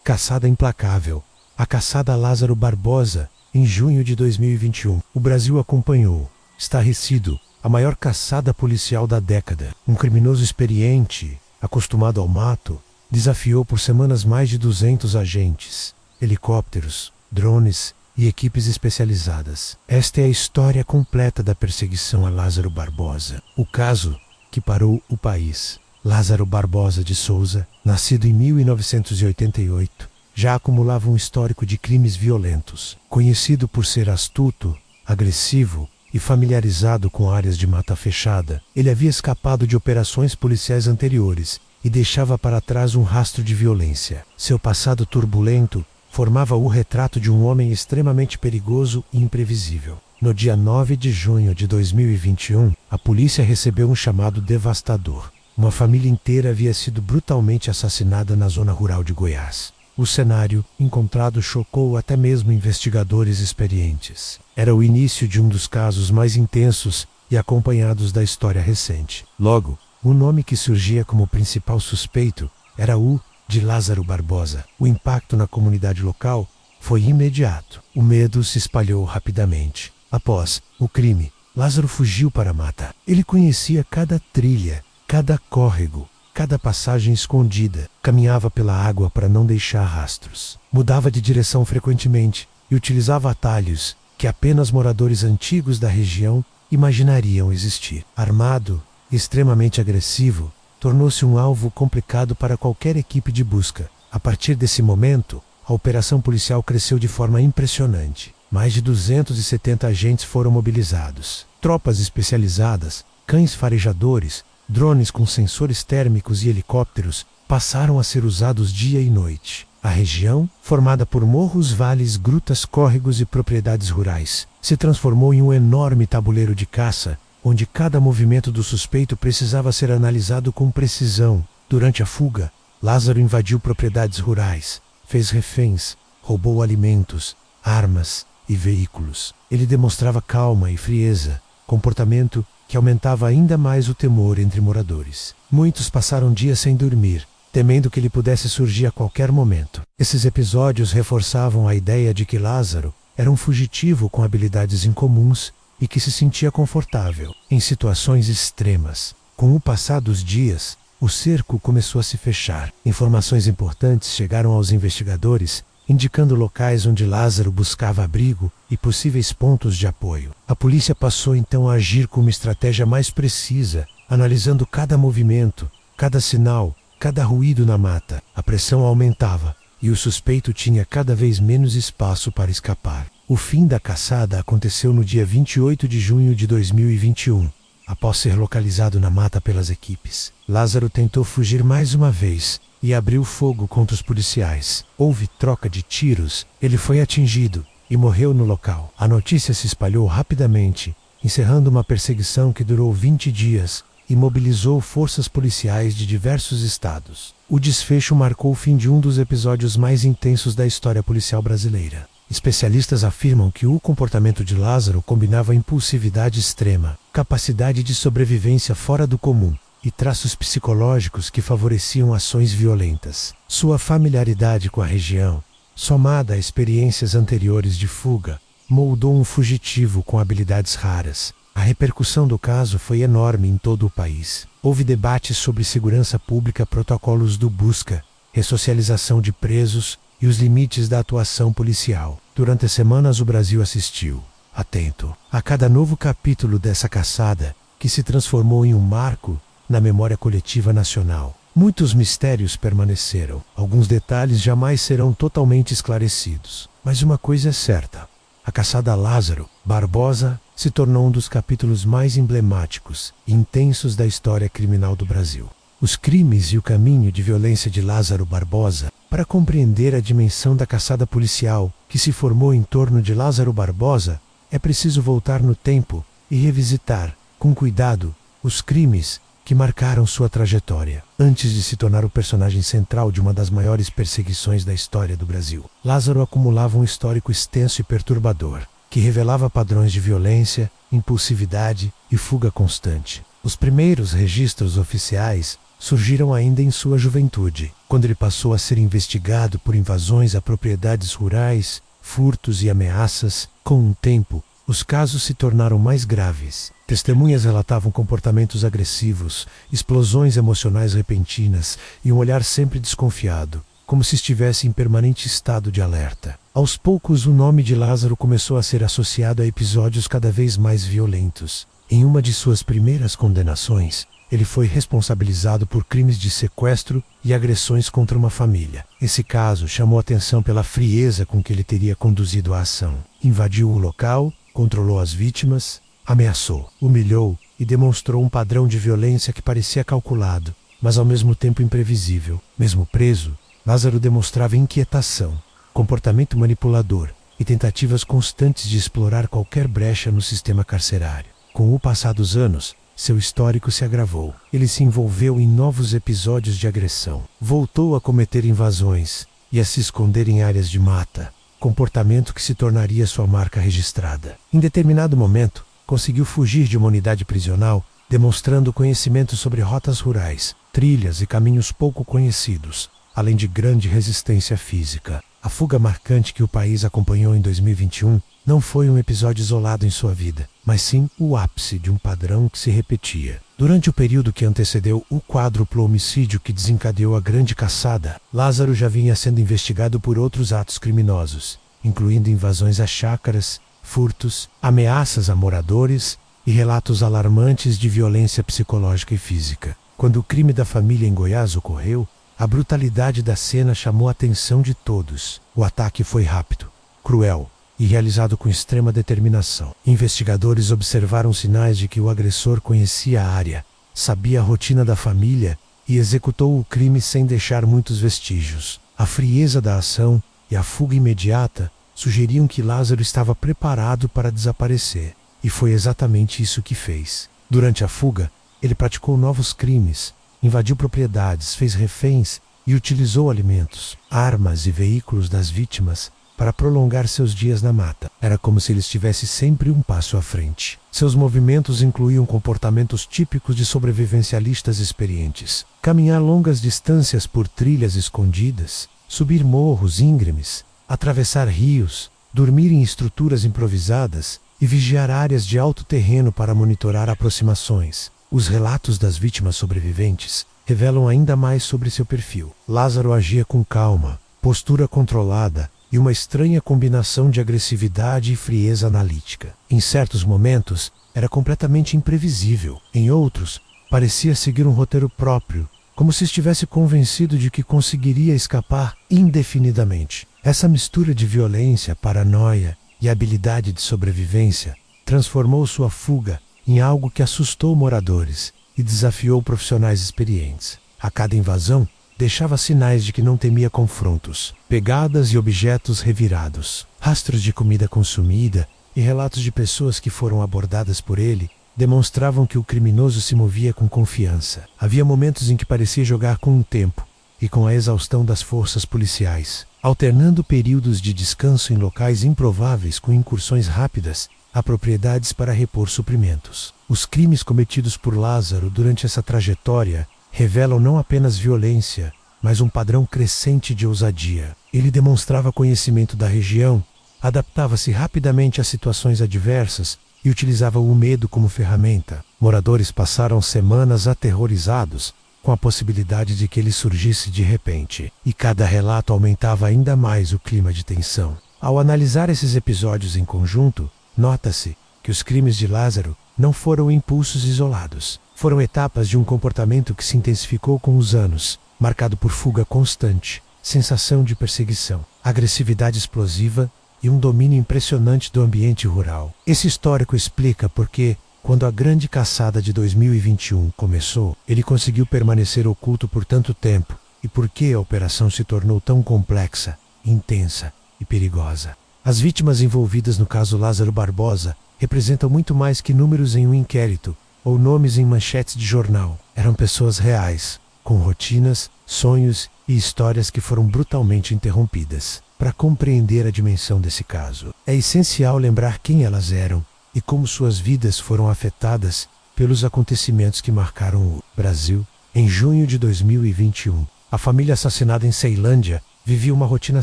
Caçada implacável. A caçada a Lázaro Barbosa, em junho de 2021. O Brasil acompanhou, estarrecido, a maior caçada policial da década. Um criminoso experiente, acostumado ao mato, desafiou por semanas mais de 200 agentes, helicópteros, drones e equipes especializadas. Esta é a história completa da perseguição a Lázaro Barbosa. O caso que parou o país. Lázaro Barbosa de Souza, nascido em 1988, já acumulava um histórico de crimes violentos. Conhecido por ser astuto, agressivo e familiarizado com áreas de mata fechada, ele havia escapado de operações policiais anteriores e deixava para trás um rastro de violência. Seu passado turbulento formava o retrato de um homem extremamente perigoso e imprevisível. No dia 9 de junho de 2021, a polícia recebeu um chamado devastador. Uma família inteira havia sido brutalmente assassinada na zona rural de Goiás. O cenário encontrado chocou até mesmo investigadores experientes. Era o início de um dos casos mais intensos e acompanhados da história recente. Logo, o nome que surgia como principal suspeito era o de Lázaro Barbosa. O impacto na comunidade local foi imediato. O medo se espalhou rapidamente. Após o crime, Lázaro fugiu para a mata. Ele conhecia cada trilha, cada córrego, cada passagem escondida. Caminhava pela água para não deixar rastros. Mudava de direção frequentemente e utilizava atalhos que apenas moradores antigos da região imaginariam existir. Armado e extremamente agressivo, tornou-se um alvo complicado para qualquer equipe de busca. A partir desse momento, a operação policial cresceu de forma impressionante. Mais de 270 agentes foram mobilizados. Tropas especializadas, cães farejadores, drones com sensores térmicos e helicópteros passaram a ser usados dia e noite. A região, formada por morros, vales, grutas, córregos e propriedades rurais, se transformou em um enorme tabuleiro de caça, onde cada movimento do suspeito precisava ser analisado com precisão. Durante a fuga, Lázaro invadiu propriedades rurais, fez reféns, roubou alimentos, armas e veículos. Ele demonstrava calma e frieza, comportamento que aumentava ainda mais o temor entre moradores. Muitos passaram dias sem dormir, temendo que ele pudesse surgir a qualquer momento. Esses episódios reforçavam a ideia de que Lázaro era um fugitivo com habilidades incomuns e que se sentia confortável em situações extremas. Com o passar dos dias, o cerco começou a se fechar. Informações importantes chegaram aos investigadores, indicando locais onde Lázaro buscava abrigo e possíveis pontos de apoio. A polícia passou então a agir com uma estratégia mais precisa, analisando cada movimento, cada sinal, cada ruído na mata. A pressão aumentava e o suspeito tinha cada vez menos espaço para escapar. O fim da caçada aconteceu no dia 28 de junho de 2021, após ser localizado na mata pelas equipes. Lázaro tentou fugir mais uma vez e abriu fogo contra os policiais. Houve troca de tiros, ele foi atingido e morreu no local. A notícia se espalhou rapidamente, encerrando uma perseguição que durou 20 dias e mobilizou forças policiais de diversos estados. O desfecho marcou o fim de um dos episódios mais intensos da história policial brasileira. Especialistas afirmam que o comportamento de Lázaro combinava impulsividade extrema, capacidade de sobrevivência fora do comum e traços psicológicos que favoreciam ações violentas. Sua familiaridade com a região, somada a experiências anteriores de fuga, moldou um fugitivo com habilidades raras. A repercussão do caso foi enorme em todo o país. Houve debates sobre segurança pública, protocolos do busca, ressocialização de presos e os limites da atuação policial. Durante semanas o Brasil assistiu, atento, a cada novo capítulo dessa caçada, que se transformou em um marco na memória coletiva nacional. Muitos mistérios permaneceram. Alguns detalhes jamais serão totalmente esclarecidos. Mas uma coisa é certa: a caçada a Lázaro Barbosa se tornou um dos capítulos mais emblemáticos e intensos da história criminal do Brasil. Os crimes e o caminho de violência de Lázaro Barbosa. Para compreender a dimensão da caçada policial que se formou em torno de Lázaro Barbosa, é preciso voltar no tempo e revisitar, com cuidado, os crimes que marcaram sua trajetória. Antes de se tornar o personagem central de uma das maiores perseguições da história do Brasil, Lázaro acumulava um histórico extenso e perturbador, que revelava padrões de violência, impulsividade e fuga constante. Os primeiros registros oficiais surgiram ainda em sua juventude, quando ele passou a ser investigado por invasões a propriedades rurais, furtos e ameaças. Com o tempo, os casos se tornaram mais graves. Testemunhas relatavam comportamentos agressivos, explosões emocionais repentinas e um olhar sempre desconfiado, como se estivesse em permanente estado de alerta. Aos poucos, o nome de Lázaro começou a ser associado a episódios cada vez mais violentos. Em uma de suas primeiras condenações, ele foi responsabilizado por crimes de sequestro e agressões contra uma família. Esse caso chamou atenção pela frieza com que ele teria conduzido a ação. Invadiu o local, controlou as vítimas, ameaçou, humilhou e demonstrou um padrão de violência que parecia calculado, mas ao mesmo tempo imprevisível. Mesmo preso, Lázaro demonstrava inquietação, comportamento manipulador e tentativas constantes de explorar qualquer brecha no sistema carcerário. Com o passar dos anos, seu histórico se agravou. Ele se envolveu em novos episódios de agressão. Voltou a cometer invasões e a se esconder em áreas de mata, comportamento que se tornaria sua marca registrada. Em determinado momento, conseguiu fugir de uma unidade prisional, demonstrando conhecimento sobre rotas rurais, trilhas e caminhos pouco conhecidos, além de grande resistência física. A fuga marcante que o país acompanhou em 2021 não foi um episódio isolado em sua vida, mas sim o ápice de um padrão que se repetia. Durante o período que antecedeu o quádruplo homicídio que desencadeou a grande caçada, Lázaro já vinha sendo investigado por outros atos criminosos, incluindo invasões a chácaras, furtos, ameaças a moradores e relatos alarmantes de violência psicológica e física. Quando o crime da família em Goiás ocorreu, a brutalidade da cena chamou a atenção de todos. O ataque foi rápido, cruel e realizado com extrema determinação. Investigadores observaram sinais de que o agressor conhecia a área, sabia a rotina da família e executou o crime sem deixar muitos vestígios. A frieza da ação e a fuga imediata sugeriam que Lázaro estava preparado para desaparecer, e foi exatamente isso que fez. Durante a fuga, ele praticou novos crimes, invadiu propriedades, fez reféns e utilizou alimentos, armas e veículos das vítimas para prolongar seus dias na mata. Era como se ele estivesse sempre um passo à frente. Seus movimentos incluíam comportamentos típicos de sobrevivencialistas experientes: caminhar longas distâncias por trilhas escondidas, subir morros íngremes, atravessar rios, dormir em estruturas improvisadas e vigiar áreas de alto terreno para monitorar aproximações. Os relatos das vítimas sobreviventes revelam ainda mais sobre seu perfil. Lázaro agia com calma, postura controlada e uma estranha combinação de agressividade e frieza analítica. Em certos momentos, era completamente imprevisível. Em outros, parecia seguir um roteiro próprio, como se estivesse convencido de que conseguiria escapar indefinidamente. Essa mistura de violência, paranoia e habilidade de sobrevivência transformou sua fuga em algo que assustou moradores e desafiou profissionais experientes. A cada invasão, deixava sinais de que não temia confrontos, pegadas e objetos revirados, rastros de comida consumida e relatos de pessoas que foram abordadas por ele demonstravam que o criminoso se movia com confiança. Havia momentos em que parecia jogar com o tempo e com a exaustão das forças policiais, alternando períodos de descanso em locais improváveis com incursões rápidas a propriedades para repor suprimentos. Os crimes cometidos por Lázaro durante essa trajetória revelam não apenas violência, mas um padrão crescente de ousadia. Ele demonstrava conhecimento da região, adaptava-se rapidamente a situações adversas e utilizava o medo como ferramenta. Moradores passaram semanas aterrorizados com a possibilidade de que ele surgisse de repente, e cada relato aumentava ainda mais o clima de tensão. Ao analisar esses episódios em conjunto, nota-se que os crimes de Lázaro não foram impulsos isolados. Foram etapas de um comportamento que se intensificou com os anos, marcado por fuga constante, sensação de perseguição, agressividade explosiva e um domínio impressionante do ambiente rural. Esse histórico explica por que, quando a grande caçada de 2021 começou, ele conseguiu permanecer oculto por tanto tempo e por que a operação se tornou tão complexa, intensa e perigosa. As vítimas envolvidas no caso Lázaro Barbosa representam muito mais que números em um inquérito ou nomes em manchetes de jornal. Eram pessoas reais, com rotinas, sonhos e histórias que foram brutalmente interrompidas. Para compreender a dimensão desse caso, é essencial lembrar quem elas eram e como suas vidas foram afetadas pelos acontecimentos que marcaram o Brasil Em junho de 2021, a família assassinada em Ceilândia vivia uma rotina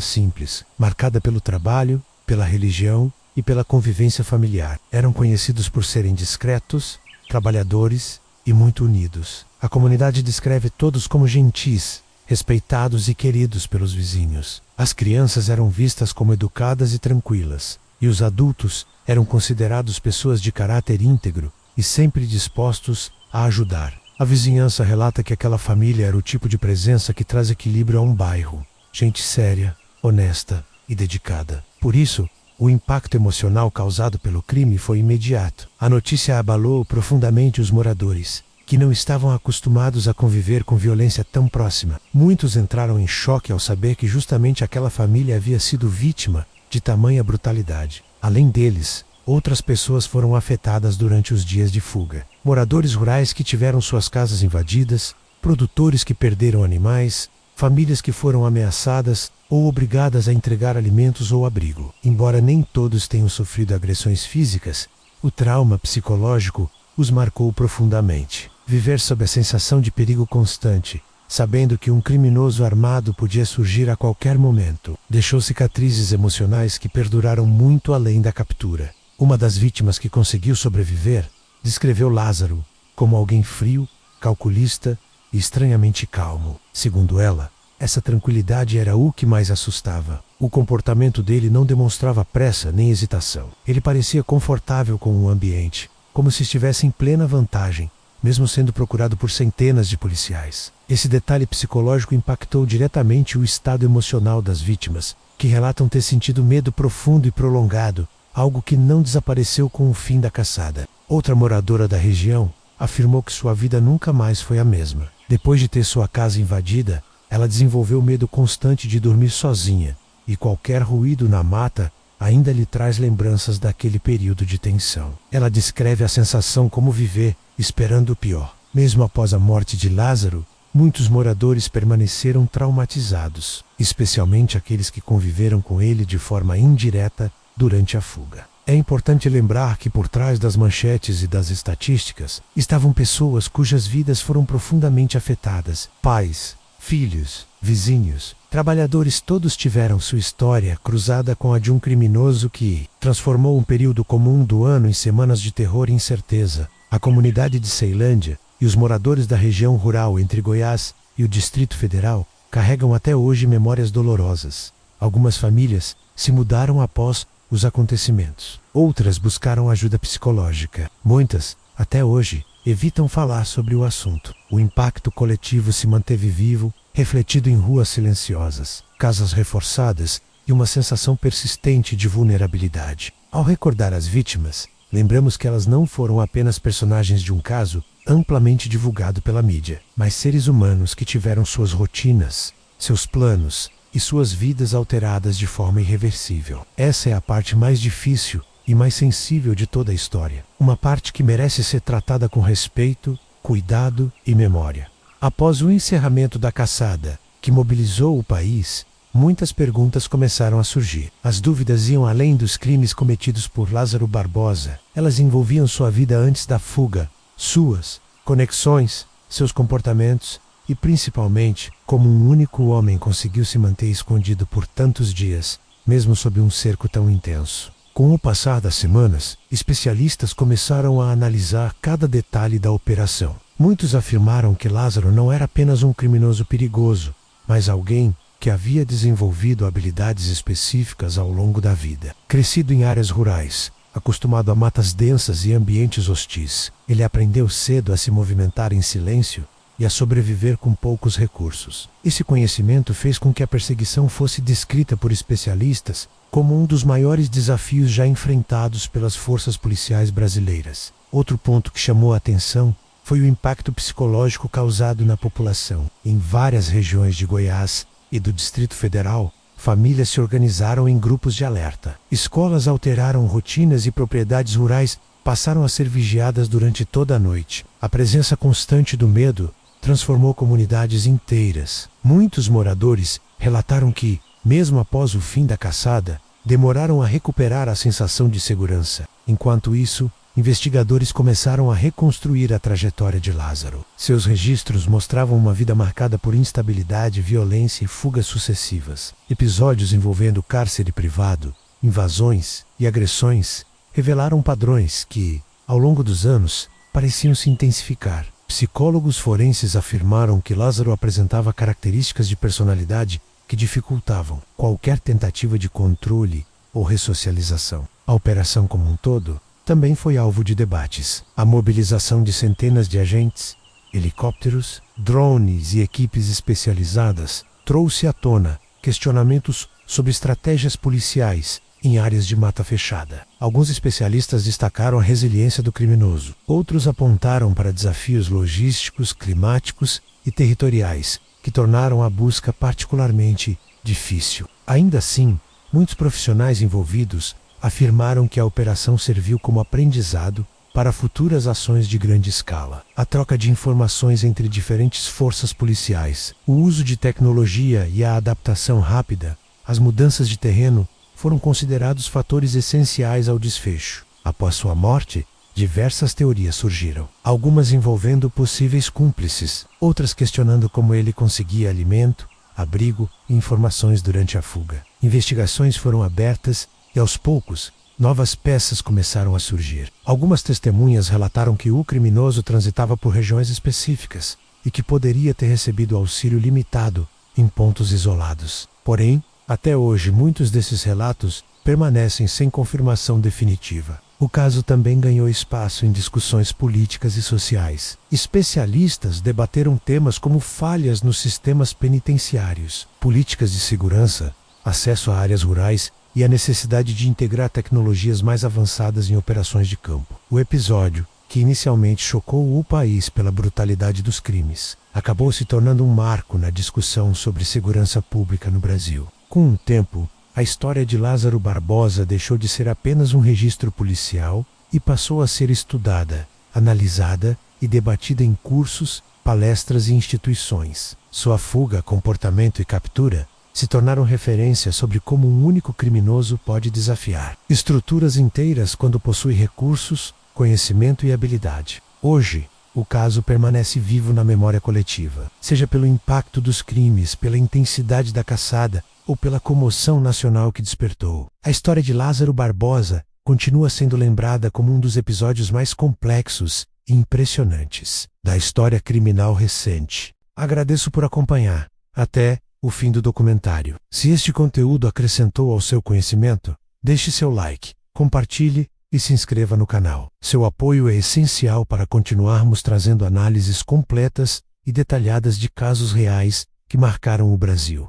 simples, marcada pelo trabalho, pela religião e pela convivência familiar. Eram conhecidos por serem discretos, trabalhadores e muito unidos. A comunidade descreve todos como gentis, respeitados e queridos pelos vizinhos. As crianças eram vistas como educadas e tranquilas, e os adultos eram considerados pessoas de caráter íntegro e sempre dispostos a ajudar. A vizinhança relata que aquela família era o tipo de presença que traz equilíbrio a um bairro. Gente séria, honesta e dedicada. Por isso, o impacto emocional causado pelo crime foi imediato. A notícia abalou profundamente os moradores, que não estavam acostumados a conviver com violência tão próxima. Muitos entraram em choque ao saber que justamente aquela família havia sido vítima de tamanha brutalidade. Além deles, outras pessoas foram afetadas durante os dias de fuga. Moradores rurais que tiveram suas casas invadidas, produtores que perderam animais, famílias que foram ameaçadas ou obrigadas a entregar alimentos ou abrigo. Embora nem todos tenham sofrido agressões físicas, o trauma psicológico os marcou profundamente. Viver sob a sensação de perigo constante, sabendo que um criminoso armado podia surgir a qualquer momento, deixou cicatrizes emocionais que perduraram muito além da captura. Uma das vítimas que conseguiu sobreviver descreveu Lázaro como alguém frio, calculista e estranhamente calmo. Segundo ela, essa tranquilidade era o que mais assustava. O comportamento dele não demonstrava pressa nem hesitação. Ele parecia confortável com o ambiente, como se estivesse em plena vantagem, mesmo sendo procurado por centenas de policiais. Esse detalhe psicológico impactou diretamente o estado emocional das vítimas, que relatam ter sentido medo profundo e prolongado, algo que não desapareceu com o fim da caçada. Outra moradora da região afirmou que sua vida nunca mais foi a mesma. Depois de ter sua casa invadida, ela desenvolveu medo constante de dormir sozinha, e qualquer ruído na mata ainda lhe traz lembranças daquele período de tensão. Ela descreve a sensação como viver esperando o pior. Mesmo após a morte de Lázaro, muitos moradores permaneceram traumatizados, especialmente aqueles que conviveram com ele de forma indireta durante a fuga. É importante lembrar que por trás das manchetes e das estatísticas estavam pessoas cujas vidas foram profundamente afetadas. Pais, filhos, vizinhos, trabalhadores, todos tiveram sua história cruzada com a de um criminoso que transformou um período comum do ano em semanas de terror e incerteza. A comunidade de Ceilândia e os moradores da região rural entre Goiás e o Distrito Federal carregam até hoje memórias dolorosas. Algumas famílias se mudaram após os acontecimentos. Outras buscaram ajuda psicológica. Muitas, até hoje, evitam falar sobre o assunto. O impacto coletivo se manteve vivo, refletido em ruas silenciosas, casas reforçadas e uma sensação persistente de vulnerabilidade. Ao recordar as vítimas, lembramos que elas não foram apenas personagens de um caso amplamente divulgado pela mídia, mas seres humanos que tiveram suas rotinas, seus planos e suas vidas alteradas de forma irreversível. Essa é a parte mais difícil e mais sensível de toda a história. Uma parte que merece ser tratada com respeito, cuidado e memória. Após o encerramento da caçada, que mobilizou o país, muitas perguntas começaram a surgir. As dúvidas iam além dos crimes cometidos por Lázaro Barbosa. Elas envolviam sua vida antes da fuga, suas conexões, seus comportamentos e, principalmente, como um único homem conseguiu se manter escondido por tantos dias, mesmo sob um cerco tão intenso. Com o passar das semanas, especialistas começaram a analisar cada detalhe da operação. Muitos afirmaram que Lázaro não era apenas um criminoso perigoso, mas alguém que havia desenvolvido habilidades específicas ao longo da vida. Crescido em áreas rurais, acostumado a matas densas e ambientes hostis, ele aprendeu cedo a se movimentar em silêncio e a sobreviver com poucos recursos. Esse conhecimento fez com que a perseguição fosse descrita por especialistas como um dos maiores desafios já enfrentados pelas forças policiais brasileiras. Outro ponto que chamou a atenção foi o impacto psicológico causado na população. Em várias regiões de Goiás e do Distrito Federal, famílias se organizaram em grupos de alerta. Escolas alteraram rotinas e propriedades rurais passaram a ser vigiadas durante toda a noite. A presença constante do medo transformou comunidades inteiras. Muitos moradores relataram que, mesmo após o fim da caçada, demoraram a recuperar a sensação de segurança. Enquanto isso, investigadores começaram a reconstruir a trajetória de Lázaro. Seus registros mostravam uma vida marcada por instabilidade, violência e fugas sucessivas. Episódios envolvendo cárcere privado, invasões e agressões revelaram padrões que, ao longo dos anos, pareciam se intensificar. Psicólogos forenses afirmaram que Lázaro apresentava características de personalidade que dificultavam qualquer tentativa de controle ou ressocialização. A operação como um todo também foi alvo de debates. A mobilização de centenas de agentes, helicópteros, drones e equipes especializadas trouxe à tona questionamentos sobre estratégias policiais em áreas de mata fechada. Alguns especialistas destacaram a resiliência do criminoso. Outros apontaram para desafios logísticos, climáticos e territoriais, que tornaram a busca particularmente difícil. Ainda assim, muitos profissionais envolvidos afirmaram que a operação serviu como aprendizado para futuras ações de grande escala. A troca de informações entre diferentes forças policiais, o uso de tecnologia e a adaptação rápida às mudanças de terreno foram considerados fatores essenciais ao desfecho. Após sua morte, diversas teorias surgiram, algumas envolvendo possíveis cúmplices, outras questionando como ele conseguia alimento, abrigo e informações durante a fuga. Investigações foram abertas e, aos poucos, novas peças começaram a surgir. Algumas testemunhas relataram que o criminoso transitava por regiões específicas e que poderia ter recebido auxílio limitado em pontos isolados. Porém, até hoje, muitos desses relatos permanecem sem confirmação definitiva. O caso também ganhou espaço em discussões políticas e sociais. Especialistas debateram temas como falhas nos sistemas penitenciários, políticas de segurança, acesso a áreas rurais e a necessidade de integrar tecnologias mais avançadas em operações de campo. O episódio, que inicialmente chocou o país pela brutalidade dos crimes, acabou se tornando um marco na discussão sobre segurança pública no Brasil. Com o tempo, a história de Lázaro Barbosa deixou de ser apenas um registro policial e passou a ser estudada, analisada e debatida em cursos, palestras e instituições. Sua fuga, comportamento e captura se tornaram referências sobre como um único criminoso pode desafiar estruturas inteiras quando possui recursos, conhecimento e habilidade. Hoje, o caso permanece vivo na memória coletiva, seja pelo impacto dos crimes, pela intensidade da caçada ou pela comoção nacional que despertou. A história de Lázaro Barbosa continua sendo lembrada como um dos episódios mais complexos e impressionantes da história criminal recente. Agradeço por acompanhar até o fim do documentário. Se este conteúdo acrescentou ao seu conhecimento, deixe seu like, compartilhe e se inscreva no canal. Seu apoio é essencial para continuarmos trazendo análises completas e detalhadas de casos reais que marcaram o Brasil.